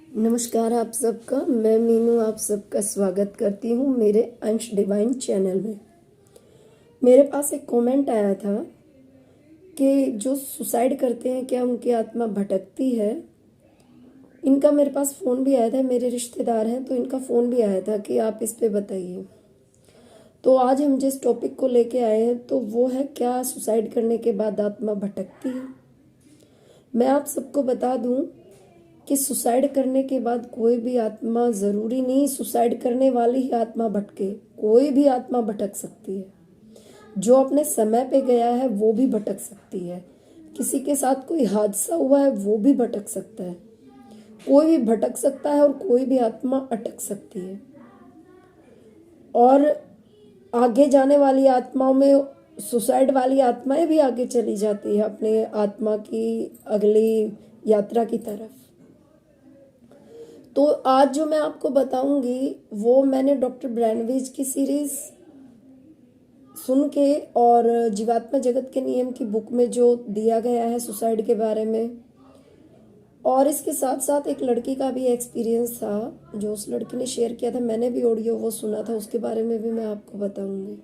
नमस्कार आप सबका। मैं मीनू आप सबका स्वागत करती हूँ मेरे अंश डिवाइन चैनल में। मेरे पास एक कमेंट आया था कि जो सुसाइड करते हैं क्या उनकी आत्मा भटकती है। इनका मेरे पास फ़ोन भी आया था, मेरे रिश्तेदार हैं तो इनका फ़ोन भी आया था कि आप इस पे बताइए। तो आज हम जिस टॉपिक को लेके आए हैं तो वो है, क्या सुसाइड करने के बाद आत्मा भटकती है। मैं आप सबको बता दूं कि सुसाइड करने के बाद कोई भी आत्मा, ज़रूरी नहीं सुसाइड करने वाली ही आत्मा भटके, कोई भी आत्मा भटक सकती है। जो अपने समय पे गया है वो भी भटक सकती है। किसी के साथ कोई हादसा हुआ है वो भी भटक सकता है। कोई भी भटक सकता है और कोई भी आत्मा अटक सकती है। और आगे जाने वाली आत्माओं में सुसाइड वाली आत्माएं भी आगे चली जाती है अपने आत्मा की अगली यात्रा की तरफ। तो आज जो मैं आपको बताऊंगी वो मैंने डॉक्टर ब्रैनविज की सीरीज सुन के और जीवात्मा जगत के नियम की बुक में जो दिया गया है सुसाइड के बारे में, और इसके साथ साथ एक लड़की का भी एक्सपीरियंस था जो उस लड़की ने शेयर किया था। मैंने भी ऑडियो वो सुना था, उसके बारे में भी मैं आपको बताऊंगी।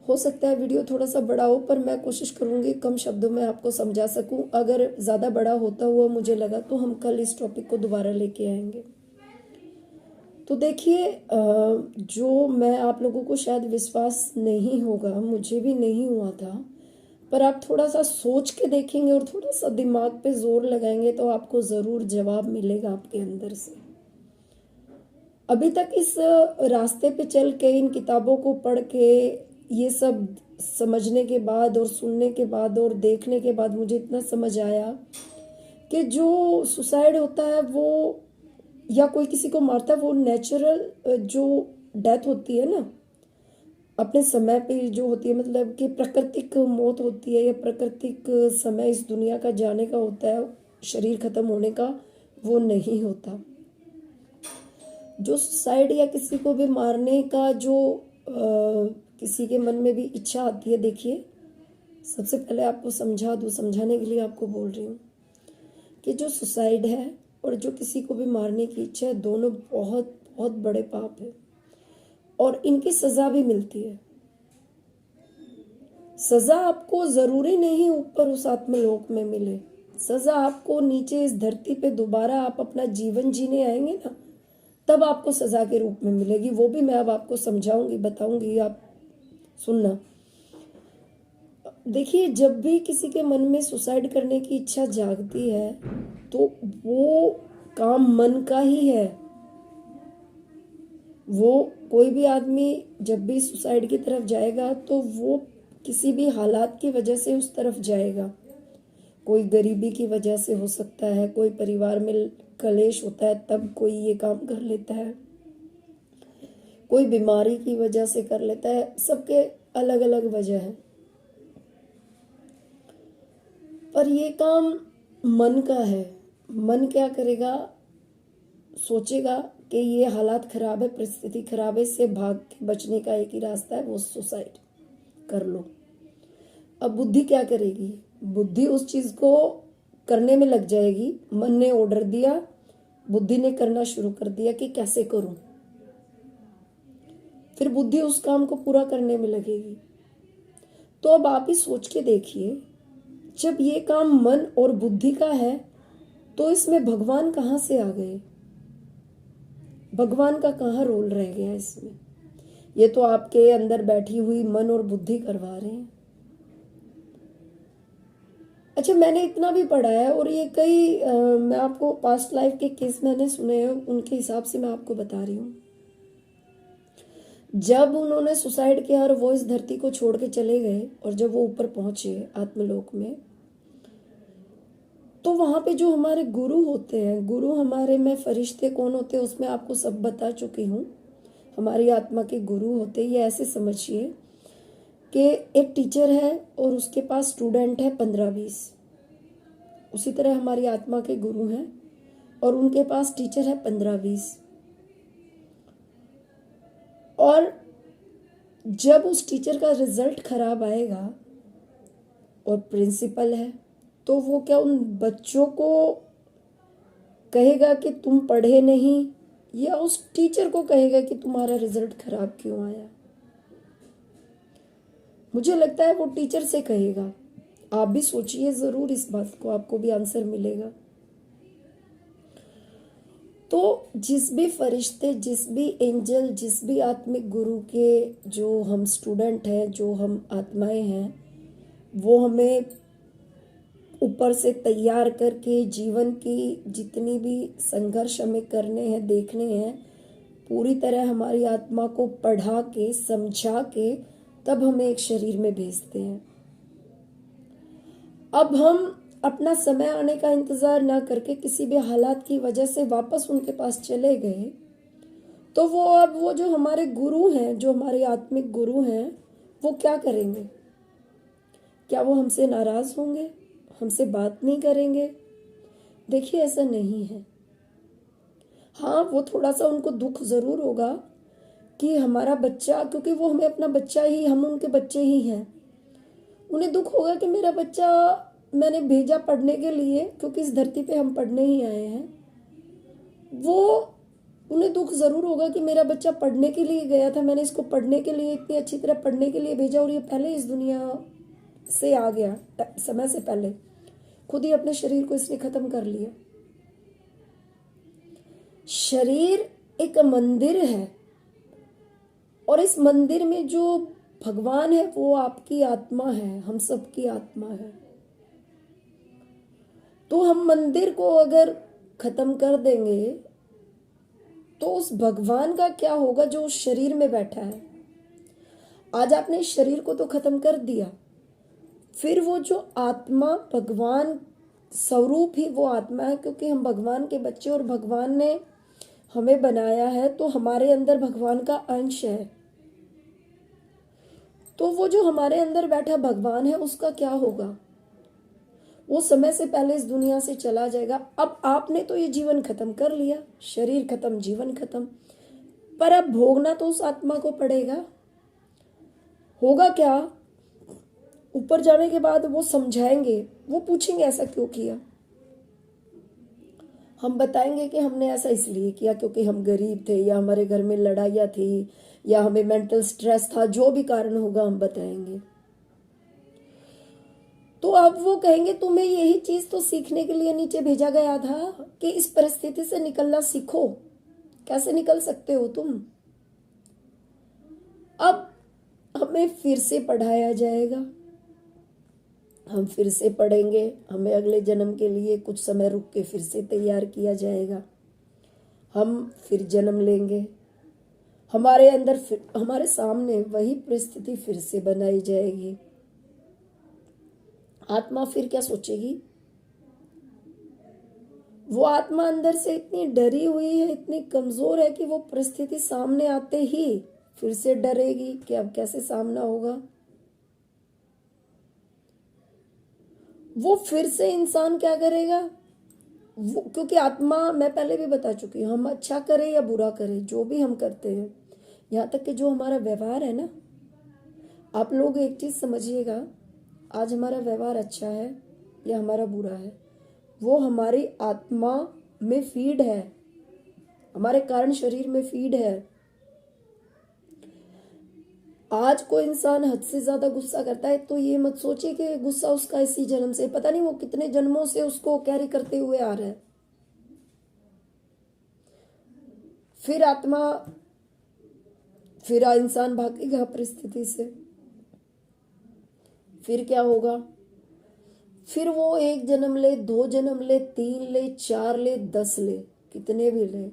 हो सकता है वीडियो थोड़ा सा बड़ा हो, पर मैं कोशिश करूंगी कम शब्दों में आपको समझा सकूं। अगर ज़्यादा बड़ा होता हुआ मुझे लगा तो हम कल इस टॉपिक को दोबारा लेके आएंगे। तो देखिए, जो मैं आप लोगों को शायद विश्वास नहीं होगा, मुझे भी नहीं हुआ था, पर आप थोड़ा सा सोच के देखेंगे और थोड़ा सा दिमाग पे जोर लगाएंगे तो आपको ज़रूर जवाब मिलेगा आपके अंदर से। अभी तक इस रास्ते पे चल के, इन किताबों को पढ़ के, ये सब समझने के बाद और सुनने के बाद और देखने के बाद मुझे इतना समझ आया कि जो सुसाइड होता है वो, या कोई किसी को मारता है, वो नेचुरल जो डेथ होती है ना, अपने समय पे जो होती है, मतलब कि प्राकृतिक मौत होती है या प्राकृतिक समय इस दुनिया का जाने का होता है, शरीर खत्म होने का, वो नहीं होता। जो सुसाइड या किसी को भी मारने का जो किसी के मन में भी इच्छा आती है, देखिए सबसे पहले आपको समझा दूँ, समझाने के लिए आपको बोल रही हूँ कि जो सुसाइड है और जो किसी को भी मारने की इच्छा है, दोनों बहुत बहुत बड़े पाप है और इनकी सज़ा भी मिलती है। सज़ा आपको ज़रूरी नहीं ऊपर उस आत्मलोक में मिले, सज़ा आपको नीचे इस धरती पे दोबारा आप अपना जीवन जीने आएंगे ना, तब आपको सज़ा के रूप में मिलेगी। वो भी मैं अब आपको समझाऊंगी, बताऊंगी, आप सुनना। देखिए, जब भी किसी के मन में सुसाइड करने की इच्छा जागती है तो वो काम मन का ही है। वो कोई भी आदमी जब भी सुसाइड की तरफ जाएगा तो वो किसी भी हालात की वजह से उस तरफ जाएगा। कोई गरीबी की वजह से हो सकता है, कोई परिवार में कलेश होता है तब कोई ये काम कर लेता है, कोई बीमारी की वजह से कर लेता है, सबके अलग अलग वजह है। पर ये काम मन का है। मन क्या करेगा, सोचेगा कि ये हालात खराब है, परिस्थिति खराब है, इससे भाग के बचने का एक ही रास्ता है, वो सुसाइड कर लो। अब बुद्धि क्या करेगी, बुद्धि उस चीज को करने में लग जाएगी। मन ने ऑर्डर दिया, बुद्धि ने करना शुरू कर दिया कि कैसे करूं, फिर बुद्धि उस काम को पूरा करने में लगेगी। तो अब आप ही सोच के देखिए, जब ये काम मन और बुद्धि का है तो इसमें भगवान कहाँ से आ गए, भगवान का कहाँ रोल रह गया इसमें। ये तो आपके अंदर बैठी हुई मन और बुद्धि करवा रहे हैं। अच्छा, मैंने इतना भी पढ़ा है और ये कई मैं आपको पास्ट लाइफ के केस मैंने सुने हैं, उनके हिसाब से मैं आपको बता रही हूँ। जब उन्होंने सुसाइड किया और वो इस धरती को छोड़ के चले गए और जब वो ऊपर पहुंचे आत्मलोक में, तो वहां पे जो हमारे गुरु होते हैं, गुरु हमारे में फरिश्ते कौन होते हैं उसमें आपको सब बता चुकी हूँ। हमारी आत्मा के गुरु होते, ये ऐसे समझिए कि एक टीचर है और उसके पास स्टूडेंट है 15-20। उसी तरह हमारी आत्मा के गुरु हैं और उनके पास टीचर है 15-20। और जब उस टीचर का रिजल्ट खराब आएगा और प्रिंसिपल है, तो वो क्या उन बच्चों को कहेगा कि तुम पढ़े नहीं, या उस टीचर को कहेगा कि तुम्हारा रिजल्ट खराब क्यों आया? मुझे लगता है वो टीचर से कहेगा। आप भी सोचिए जरूर इस बात को, आपको भी आंसर मिलेगा। तो जिस भी फरिश्ते, जिस भी एंजल, जिस भी आत्मिक गुरु के जो हम स्टूडेंट हैं, जो हम आत्माएं हैं, वो हमें ऊपर से तैयार करके जीवन की जितनी भी संघर्ष हमें करने हैं, देखने हैं, पूरी तरह हमारी आत्मा को पढ़ा के, समझा के, तब हमें एक शरीर में भेजते हैं। अब हम अपना समय आने का इंतजार ना करके किसी भी हालात की वजह से वापस उनके पास चले गए, तो वो जो हमारे गुरु हैं, जो हमारे आत्मिक गुरु हैं, वो क्या करेंगे? क्या वो हमसे नाराज होंगे, हमसे बात नहीं करेंगे? देखिए, ऐसा नहीं है। हाँ, वो थोड़ा सा उनको दुख जरूर होगा कि हमारा बच्चा, क्योंकि वो हमें अपना बच्चा ही, हम उनके बच्चे ही हैं, उन्हें दुख होगा कि मेरा बच्चा मैंने भेजा पढ़ने के लिए, क्योंकि इस धरती पे हम पढ़ने ही आए हैं। वो उन्हें दुख जरूर होगा कि मेरा बच्चा पढ़ने के लिए गया था, मैंने इसको पढ़ने के लिए, इतनी अच्छी तरह पढ़ने के लिए भेजा, और ये पहले इस दुनिया से आ गया, समय से पहले खुद ही अपने शरीर को इसने खत्म कर लिया। शरीर एक मंदिर है, और इस मंदिर में जो भगवान है वो आपकी आत्मा है, हम सबकी आत्मा है। तो हम मंदिर को अगर खत्म कर देंगे तो उस भगवान का क्या होगा जो उस शरीर में बैठा है? आज आपने इस शरीर को तो खत्म कर दिया, फिर वो जो आत्मा, भगवान स्वरूप ही वो आत्मा है, क्योंकि हम भगवान के बच्चे, और भगवान ने हमें बनाया है, तो हमारे अंदर भगवान का अंश है। तो वो जो हमारे अंदर बैठा भगवान है, उसका क्या होगा? वो समय से पहले इस दुनिया से चला जाएगा। अब आपने तो ये जीवन खत्म कर लिया, शरीर खत्म, जीवन खत्म, पर अब भोगना तो उस आत्मा को पड़ेगा। होगा क्या? ऊपर जाने के बाद वो समझाएंगे, वो पूछेंगे ऐसा क्यों किया? हम बताएंगे कि हमने ऐसा इसलिए किया क्योंकि हम गरीब थे, या हमारे घर में लड़ाइयाँ थी, या हमें मेंटल स्ट्रेस था, जो भी कारण होगा हम बताएंगे। तो अब वो कहेंगे तुम्हें यही चीज तो सीखने के लिए नीचे भेजा गया था कि इस परिस्थिति से निकलना सीखो। कैसे निकल सकते हो तुम? अब हमें फिर से पढ़ाया जाएगा, हम फिर से पढ़ेंगे, हमें अगले जन्म के लिए कुछ समय रुक के फिर से तैयार किया जाएगा, हम फिर जन्म लेंगे, हमारे अंदर हमारे सामने वही परिस्थिति फिर से बनाई जाएगी। आत्मा फिर क्या सोचेगी? वो आत्मा अंदर से इतनी डरी हुई है, इतनी कमजोर है कि वो परिस्थिति सामने आते ही फिर से डरेगी कि अब कैसे सामना होगा। वो फिर से इंसान क्या करेगा? वो, क्योंकि आत्मा, मैं पहले भी बता चुकी हूँ, हम अच्छा करें या बुरा करें, जो भी हम करते हैं, यहाँ तक कि जो हमारा व्यवहार है ना, आप लोग एक चीज समझिएगा, आज हमारा व्यवहार अच्छा है या हमारा बुरा है, वो हमारी आत्मा में फीड है, हमारे कारण शरीर में फीड है। आज कोई इंसान हद से ज्यादा गुस्सा करता है, तो ये मत सोचिए कि गुस्सा उसका इसी जन्म से, पता नहीं वो कितने जन्मों से उसको कैरी करते हुए आ रहा है। फिर आत्मा, फिर इंसान भागेगा परिस्थिति से, फिर क्या होगा? फिर वो 1 जन्म ले, 2 जन्म ले, 3 ले, 4 ले, 10 ले, कितने भी ले,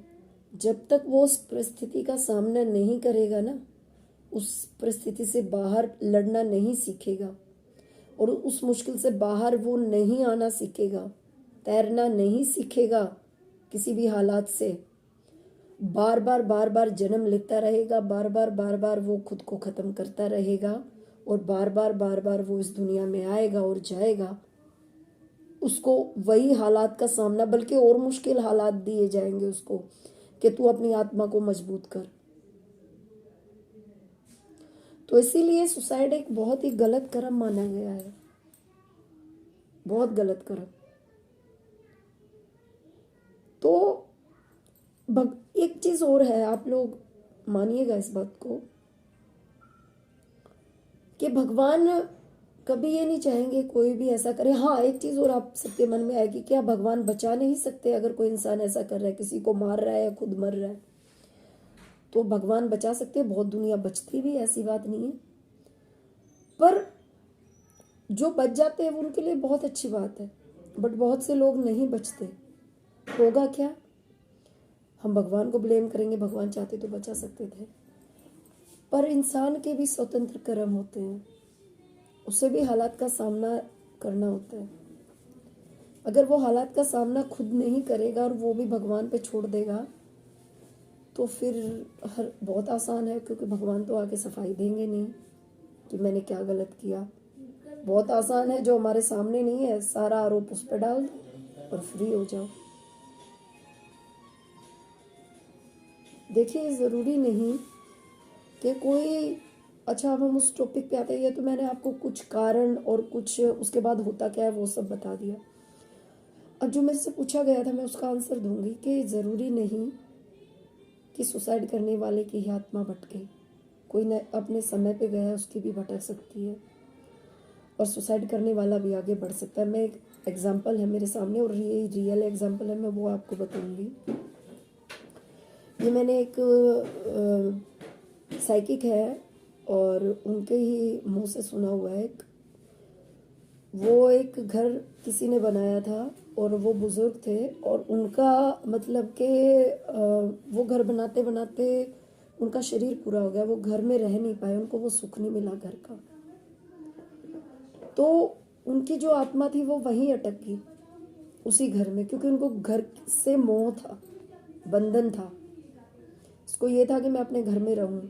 जब तक वो उस परिस्थिति का सामना नहीं करेगा ना, उस परिस्थिति से बाहर लड़ना नहीं सीखेगा, और उस मुश्किल से बाहर वो नहीं आना सीखेगा, तैरना नहीं सीखेगा, किसी भी हालात से बार बार जन्म लेता रहेगा, बार बार वो खुद को खत्म करता रहेगा, और बार बार वो इस दुनिया में आएगा और जाएगा। उसको वही हालात का सामना, बल्कि और मुश्किल हालात दिए जाएंगे उसको कि तू अपनी आत्मा को मजबूत कर। तो इसीलिए सुसाइड एक बहुत ही गलत कर्म माना गया है, बहुत गलत कर्म। तो एक चीज और है, आप लोग मानिएगा इस बात को कि भगवान कभी ये नहीं चाहेंगे कोई भी ऐसा करे। हाँ, एक चीज और आप सबके मन में आएगी, क्या भगवान बचा नहीं सकते? अगर कोई इंसान ऐसा कर रहा है, किसी को मार रहा है या खुद मर रहा है, तो भगवान बचा सकते हैं। बहुत दुनिया बचती भी, ऐसी बात नहीं है। पर जो बच जाते हैं वो उनके लिए बहुत अच्छी बात है, बट बहुत से लोग नहीं बचते। होगा क्या? हम भगवान को ब्लेम करेंगे, भगवान चाहते तो बचा सकते थे। पर इंसान के भी स्वतंत्र कर्म होते हैं, उसे भी हालात का सामना करना होता है। अगर वो हालात का सामना खुद नहीं करेगा और वो भी भगवान पे छोड़ देगा, तो फिर बहुत आसान है, क्योंकि भगवान तो आके सफाई देंगे नहीं कि मैंने क्या गलत किया। बहुत आसान है, जो हमारे सामने नहीं है सारा आरोप उस पर डाल दो और फ्री हो जाओ। देखिए, ज़रूरी नहीं कि कोई, अच्छा अब हम उस टॉपिक पे आते हैं। तो मैंने आपको कुछ कारण और कुछ उसके बाद होता क्या है वो सब बता दिया। अब जो मेरे से पूछा गया था मैं उसका आंसर दूंगी कि ज़रूरी नहीं कि सुसाइड करने वाले की ही आत्मा भटके। कोई न अपने समय पे गया है, उसकी भी भटक सकती है, और सुसाइड करने वाला भी आगे बढ़ सकता है। मैं एक एग्जाम्पल है मेरे सामने, और ये रियल एग्जाम्पल है, मैं वो आपको बताऊंगी। ये मैंने एक साइकिक है और उनके ही मुंह से सुना हुआ है। वो एक घर किसी ने बनाया था और वो बुजुर्ग थे, और उनका मतलब कि वो घर बनाते बनाते उनका शरीर पूरा हो गया, वो घर में रह नहीं पाए, उनको वो सुख नहीं मिला घर का। तो उनकी जो आत्मा थी वो वहीं अटक गई उसी घर में, क्योंकि उनको घर से मोह था, बंधन था। उसको ये था कि मैं अपने घर में रहूं।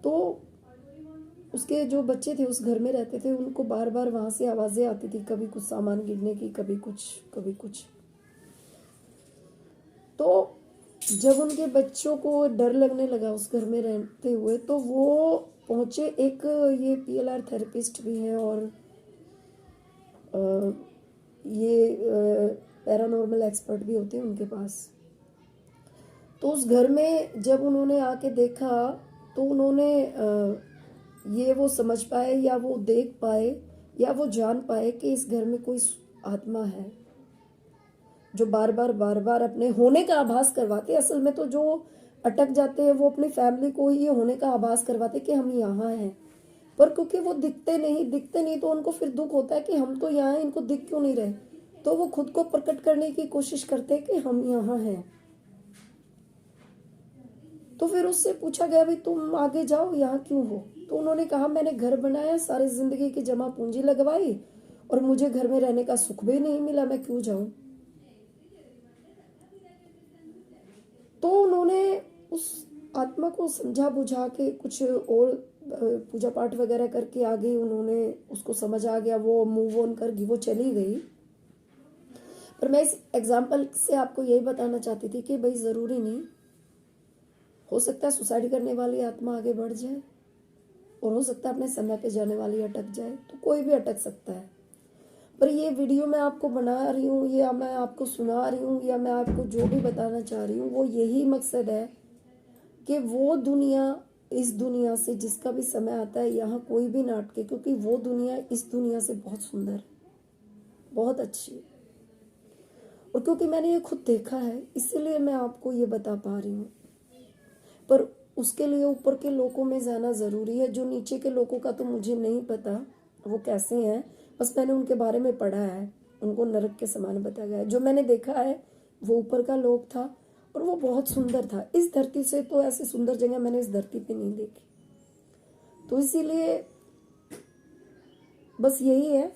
तो उसके जो बच्चे थे उस घर में रहते थे, उनको बार बार वहां से आवाजें आती थी, कभी कुछ सामान गिरने की, कभी कुछ कभी कुछ। तो जब उनके बच्चों को डर लगने लगा उस घर में रहते हुए, तो वो पहुंचे, एक ये PLR थेरेपिस्ट भी हैं और ये पैरानॉर्मल एक्सपर्ट भी होते हैं उनके पास। तो उस घर में जब उन्होंने आके देखा, तो उन्होंने ये वो समझ पाए या वो देख पाए या वो जान पाए कि इस घर में कोई आत्मा है जो बार बार अपने होने का आभास करवाते। असल में तो जो अटक जाते हैं वो अपनी फैमिली को ही ये होने का आभास करवाते कि हम यहाँ हैं, पर क्योंकि वो दिखते नहीं तो उनको फिर दुख होता है कि हम तो यहाँ हैं, इनको दिख क्यों नहीं रहे। तो वो खुद को प्रकट करने की कोशिश करते हैं कि हम यहाँ हैं। तो फिर उससे पूछा गया, भाई तुम आगे जाओ, यहाँ क्यों हो? तो उन्होंने कहा, मैंने घर बनाया, सारी जिंदगी की जमा पूंजी लगवाई, और मुझे घर में रहने का सुख भी नहीं मिला, मैं क्यों जाऊं? तो उन्होंने उस आत्मा को समझा बुझा के कुछ और पूजा पाठ वगैरह करके आगे उन्होंने उसको समझ आ गया, वो मूव ऑन कर गई, वो चली गई। पर मैं इस एग्जाम्पल से आपको यही बताना चाहती थी कि भाई ज़रूरी नहीं, हो सकता है सुसाइड करने वाली आत्मा आगे बढ़ जाए, और हो सकता है अपने समय पे जाने वाली अटक जाए। तो कोई भी अटक सकता है। पर ये वीडियो मैं आपको बना रही हूँ, या मैं आपको सुना रही हूँ, या मैं आपको जो भी बताना चाह रही हूँ, वो यही मकसद है कि वो दुनिया, इस दुनिया से जिसका भी समय आता है, यहाँ कोई भी ना अटके, क्योंकि वो दुनिया इस दुनिया से बहुत सुंदर है, बहुत अच्छी है। और क्योंकि मैंने ये खुद देखा है, इसीलिए मैं आपको ये बता पा रही हूँ। पर उसके लिए ऊपर के लोगों में जाना ज़रूरी है। जो नीचे के लोगों का तो मुझे नहीं पता वो कैसे हैं, बस मैंने उनके बारे में पढ़ा है, उनको नरक के समान बताया गया है। जो मैंने देखा है वो ऊपर का लोक था, और वो बहुत सुंदर था। इस धरती से तो ऐसी सुंदर जगह मैंने इस धरती पे नहीं देखी। तो इसीलिए बस यही है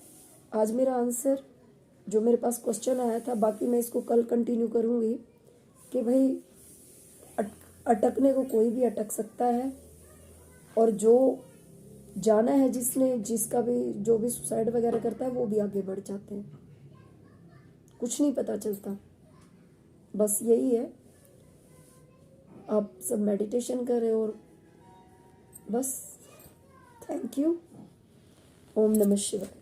आज मेरा आंसर, जो मेरे पास क्वेश्चन आया था। बाकी मैं इसको कल कंटिन्यू करूँगी कि भाई अटकने को कोई भी अटक सकता है, और जो जाना है जिसने, जिसका भी, जो भी सुसाइड वगैरह करता है वो भी आगे बढ़ जाते हैं, कुछ नहीं पता चलता। बस यही है, आप सब मेडिटेशन करें, और बस। Thank you. ओम नमः शिवाय।